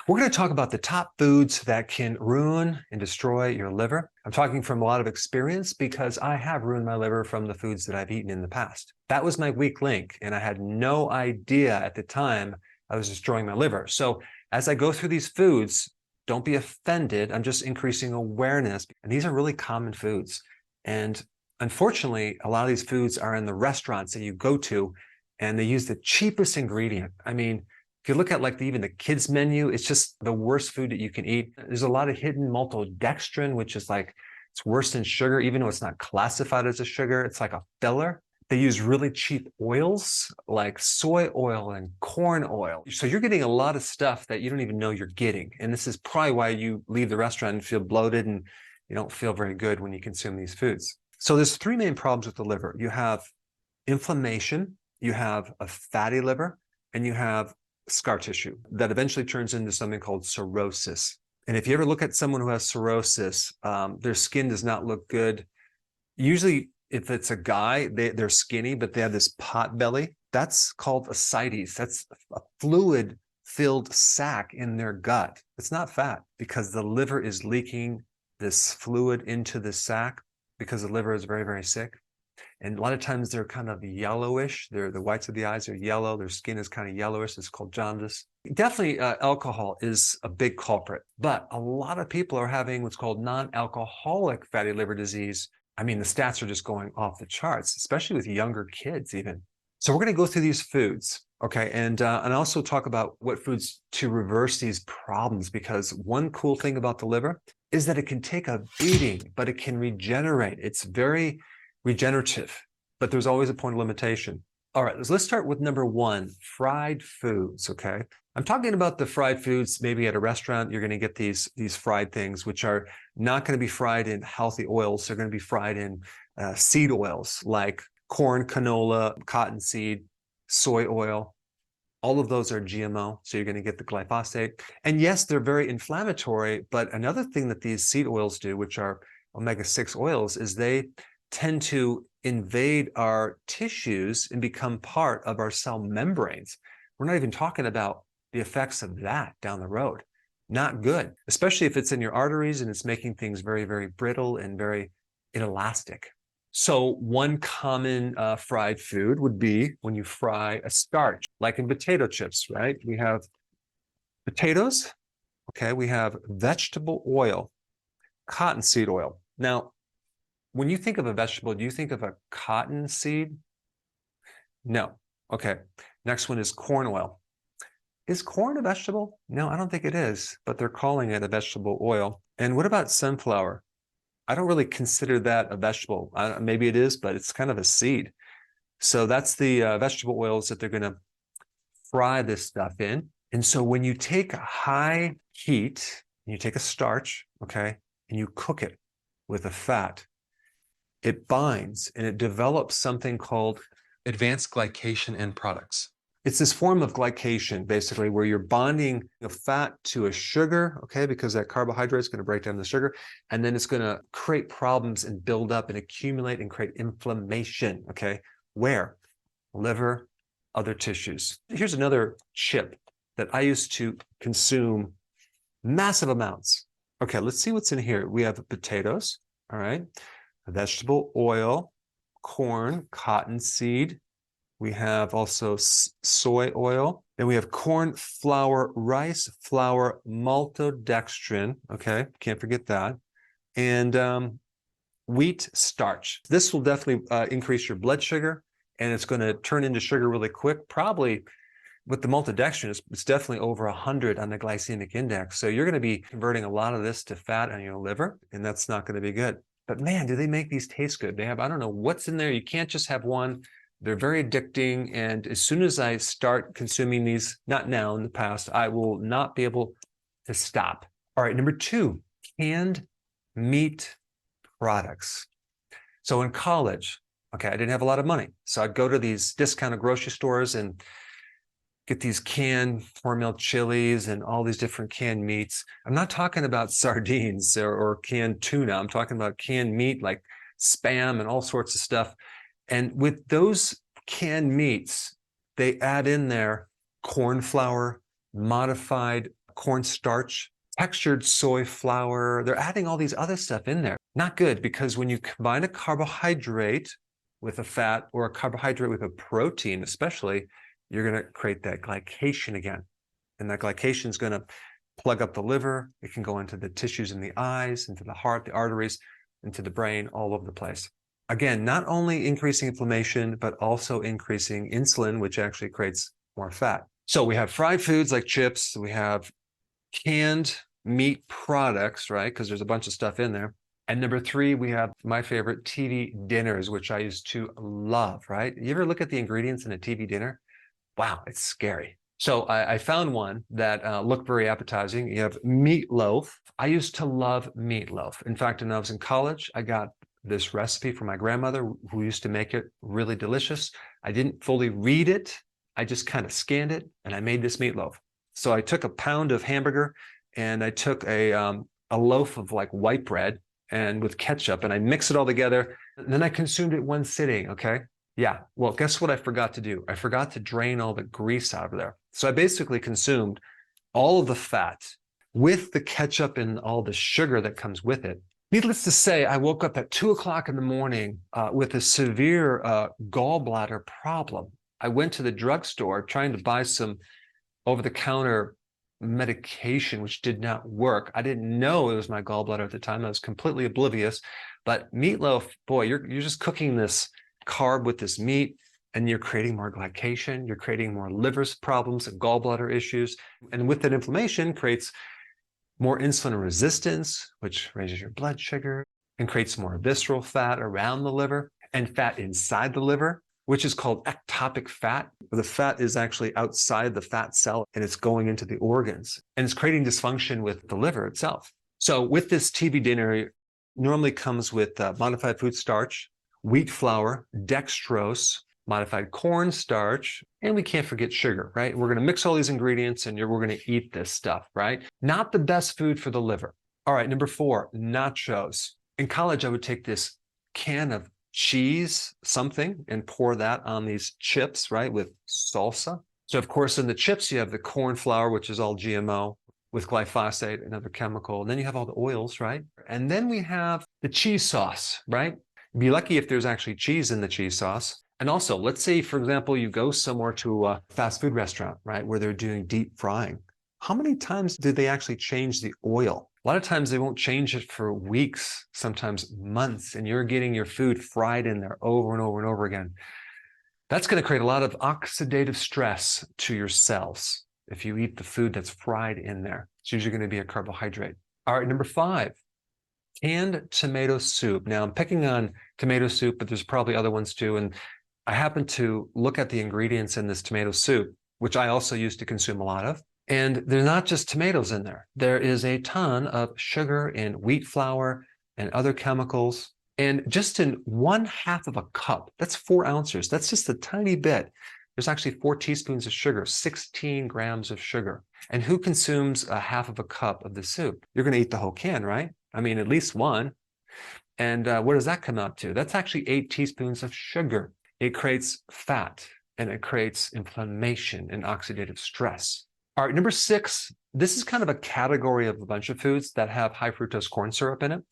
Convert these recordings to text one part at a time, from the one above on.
We're going to talk about the top foods that can ruin and destroy your liver. I'm talking from a lot of experience because I have ruined my liver from the foods that I've eaten in the past. That was my weak link, and I had no idea at the time I was destroying my liver. So as I go through these foods, don't be offended. I'm just increasing awareness. And these are really common foods. And unfortunately, a lot of these foods are in the restaurants that you go to, and they use the cheapest ingredient. I mean, if you look at like even the kids menu, it's just the worst food that you can eat. There's a lot of hidden maltodextrin, which is like, it's worse than sugar, even though it's not classified as a sugar. It's like a filler. They use really cheap oils like soy oil and corn oil. So you're getting a lot of stuff that you don't even know you're getting. And this is probably why you leave the restaurant and feel bloated and you don't feel very good when you consume these foods. So there's three main problems with the liver. You have inflammation, you have a fatty liver, and you have scar tissue that eventually turns into something called cirrhosis. And if you ever look at someone who has cirrhosis, their skin does not look good. Usually, if it's a guy, they're skinny, but they have this pot belly. That's called ascites. That's a fluid-filled sac in their gut. It's not fat because the liver is leaking this fluid into the sac because the liver is very, very sick. And a lot of times they're kind of yellowish. The whites of the eyes are yellow. Their skin is kind of yellowish. It's called jaundice. Definitely alcohol is a big culprit, but a lot of people are having what's called non-alcoholic fatty liver disease. I mean, the stats are just going off the charts, especially with younger kids even. So we're going to go through these foods, okay? And also talk about what foods to reverse these problems, because one cool thing about the liver is that it can take a beating, but it can regenerate. It's very regenerative, but there's always a point of limitation. All right, let's start with number one, fried foods, okay? I'm talking about the fried foods. Maybe at a restaurant, you're going to get these fried things, which are not going to be fried in healthy oils. They're going to be fried in seed oils like corn, canola, cottonseed, soy oil. All of those are GMO, so you're going to get the glyphosate. And yes, they're very inflammatory, but another thing that these seed oils do, which are omega-6 oils, is they tend to invade our tissues and become part of our cell membranes. We're not even talking about the effects of that down the road. Not good, especially if it's in your arteries and it's making things very, very brittle and very inelastic. So one common fried food would be when you fry a starch, like in potato chips, right? We have potatoes, okay? We have vegetable oil, cottonseed oil. Now, when you think of a vegetable, do you think of a cotton seed? No. Okay. Next one is corn oil. Is corn a vegetable? No, I don't think it is, but they're calling it a vegetable oil. And what about sunflower? I don't really consider that a vegetable. Maybe it is, but it's kind of a seed. So that's the vegetable oils that they're going to fry this stuff in. And so when you take a high heat, and you take a starch, okay, and you cook it with a fat, it binds and it develops something called advanced glycation end products. It's this form of glycation, basically, where you're bonding a fat to a sugar, okay, because that carbohydrate is going to break down the sugar, and then it's going to create problems and build up and accumulate and create inflammation, okay? Where? Liver, other tissues. Here's another chip that I used to consume massive amounts. Okay, let's see what's in here. We have potatoes, all right, vegetable oil, corn, cottonseed. We have also soy oil. Then we have corn flour, rice flour, maltodextrin. Okay, can't forget that. And wheat starch. This will definitely increase your blood sugar, and it's going to turn into sugar really quick. Probably with the maltodextrin, it's definitely over 100 on the glycemic index. So you're going to be converting a lot of this to fat on your liver, and that's not going to be good. But man, do they make these taste good? They have, I don't know what's in there. You can't just have one. They're very addicting. And as soon as I start consuming these, not now, in the past, I will not be able to stop. All right, number two, canned meat products. So in college, okay, I didn't have a lot of money. So I'd go to these discounted grocery stores and get these canned Hormel chilies and all these different canned meats. I'm not talking about sardines or canned tuna. I'm talking about canned meat like Spam and all sorts of stuff. And with those canned meats, they add in there corn flour, modified cornstarch, textured soy flour. They're adding all these other stuff in there. Not good, because when you combine a carbohydrate with a fat, or a carbohydrate with a protein especially, you're going to create that glycation again. And that glycation is going to plug up the liver. It can go into the tissues in the eyes, into the heart, the arteries, into the brain, all over the place. Again, not only increasing inflammation, but also increasing insulin, which actually creates more fat. So we have fried foods like chips. We have canned meat products, right? Because there's a bunch of stuff in there. And number 3, we have my favorite, TV dinners, which I used to love, right? You ever look at the ingredients in a TV dinner? Wow, it's scary. So I found one that looked very appetizing. You have meatloaf. I used to love meatloaf. In fact, when I was in college, I got this recipe from my grandmother, who used to make it really delicious. I didn't fully read it. I just kind of scanned it, and I made this meatloaf. So I took a pound of hamburger, and I took a loaf of like white bread, and with ketchup, and I mixed it all together. And then I consumed it one sitting, okay? Yeah, well, guess what I forgot to do? I forgot to drain all the grease out of there. So I basically consumed all of the fat with the ketchup and all the sugar that comes with it. Needless to say, I woke up at 2 o'clock in the morning with a severe gallbladder problem. I went to the drugstore trying to buy some over-the-counter medication, which did not work. I didn't know it was my gallbladder at the time. I was completely oblivious. But meatloaf, boy, you're just cooking this carb with this meat, and you're creating more glycation. You're creating more liver problems and gallbladder issues. And with that inflammation creates more insulin resistance, which raises your blood sugar and creates more visceral fat around the liver and fat inside the liver, which is called ectopic fat. The fat is actually outside the fat cell, and it's going into the organs, and it's creating dysfunction with the liver itself. So with this TV dinner, it normally comes with modified food starch, wheat flour, dextrose, modified cornstarch, and we can't forget sugar, right? We're going to mix all these ingredients, and we're going to eat this stuff, right? Not the best food for the liver. All right, number 4, nachos. In college, I would take this can of cheese something and pour that on these chips, right, with salsa. So of course, in the chips, you have the corn flour, which is all GMO, with glyphosate, another chemical. And then you have all the oils, right? And then we have the cheese sauce, right? Be lucky if there's actually cheese in the cheese sauce. And also, let's say, for example, you go somewhere to a fast food restaurant, right, where they're doing deep frying. How many times do they actually change the oil? A lot of times they won't change it for weeks, sometimes months, and you're getting your food fried in there over and over and over again. That's going to create a lot of oxidative stress to your cells if you eat the food that's fried in there. It's usually going to be a carbohydrate. All right, number 5, canned tomato soup. Now, I'm picking on tomato soup, but there's probably other ones too. And I happened to look at the ingredients in this tomato soup, which I also used to consume a lot of. And there's not just tomatoes in there. There is a ton of sugar and wheat flour and other chemicals. And just in 1/2 of a cup, that's 4 ounces. That's just a tiny bit. There's actually 4 teaspoons of sugar, 16 grams of sugar. And who consumes a 1/2 of a cup of the soup? You're going to eat the whole can, right? I mean, at least one. And what does that come out to? That's actually 8 teaspoons of sugar. It creates fat, and it creates inflammation and oxidative stress. All right, number 6, this is kind of a category of a bunch of foods that have high fructose corn syrup in it.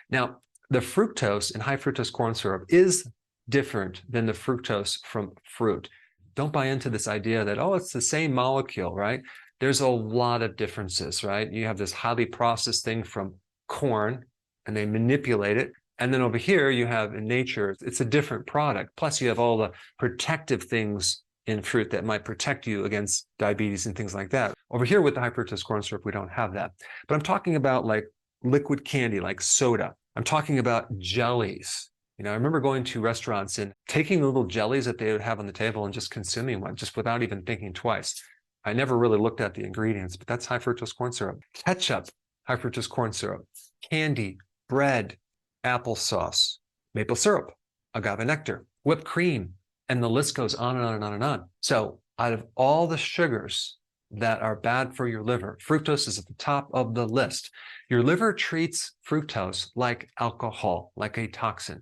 Now, the fructose in high fructose corn syrup is different than the fructose from fruit. Don't buy into this idea that, oh, it's the same molecule, right? There's a lot of differences, right? You have this highly processed thing from corn, and they manipulate it. And then over here, you have in nature, it's a different product. Plus, you have all the protective things in fruit that might protect you against diabetes and things like that. Over here with the high fructose corn syrup, we don't have that. But I'm talking about like liquid candy, like soda. I'm talking about jellies. You know, I remember going to restaurants and taking the little jellies that they would have on the table and just consuming one, just without even thinking twice. I never really looked at the ingredients, but that's high fructose corn syrup. Ketchup, high fructose corn syrup. Candy, bread, applesauce, maple syrup, agave nectar, whipped cream, and the list goes on and on and on and on. So out of all the sugars that are bad for your liver, fructose is at the top of the list. Your liver treats fructose like alcohol, like a toxin.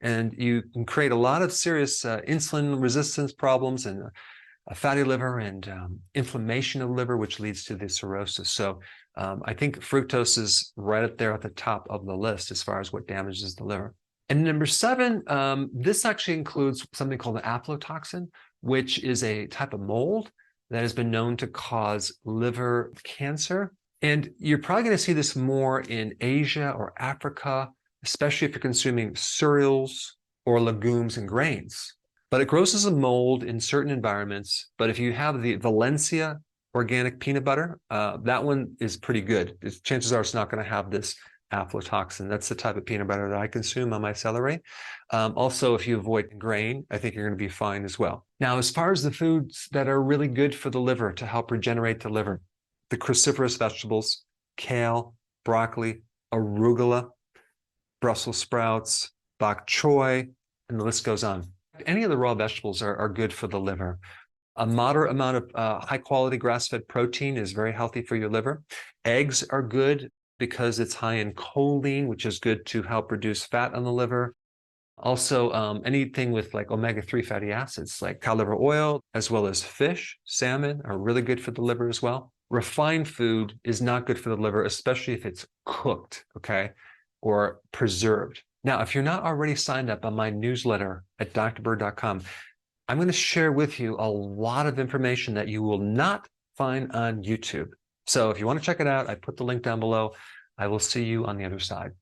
And you can create a lot of serious insulin resistance problems and a fatty liver and inflammation of the liver, which leads to the cirrhosis. So I think fructose is right up there at the top of the list as far as what damages the liver. And number 7, this actually includes something called an aflatoxin, which is a type of mold that has been known to cause liver cancer. And you're probably going to see this more in Asia or Africa, especially if you're consuming cereals or legumes and grains. But it grows as a mold in certain environments. But if you have the Valencia organic peanut butter, that one is pretty good. Chances are it's not going to have this aflatoxin. That's the type of peanut butter that I consume on my celery. Also, if you avoid grain, I think you're going to be fine as well. Now, as far as the foods that are really good for the liver to help regenerate the liver, the cruciferous vegetables, kale, broccoli, arugula, Brussels sprouts, bok choy, and the list goes on. Any of the raw vegetables are good for the liver. A moderate amount of high-quality grass-fed protein is very healthy for your liver. Eggs are good because it's high in choline, which is good to help reduce fat on the liver. Also, anything with like omega-3 fatty acids, like cod liver oil, as well as fish, salmon, are really good for the liver as well. Refined food is not good for the liver, especially if it's cooked, okay, or preserved. Now, if you're not already signed up on my newsletter at drberg.com, I'm going to share with you a lot of information that you will not find on YouTube. So if you want to check it out, I put the link down below. I will see you on the other side.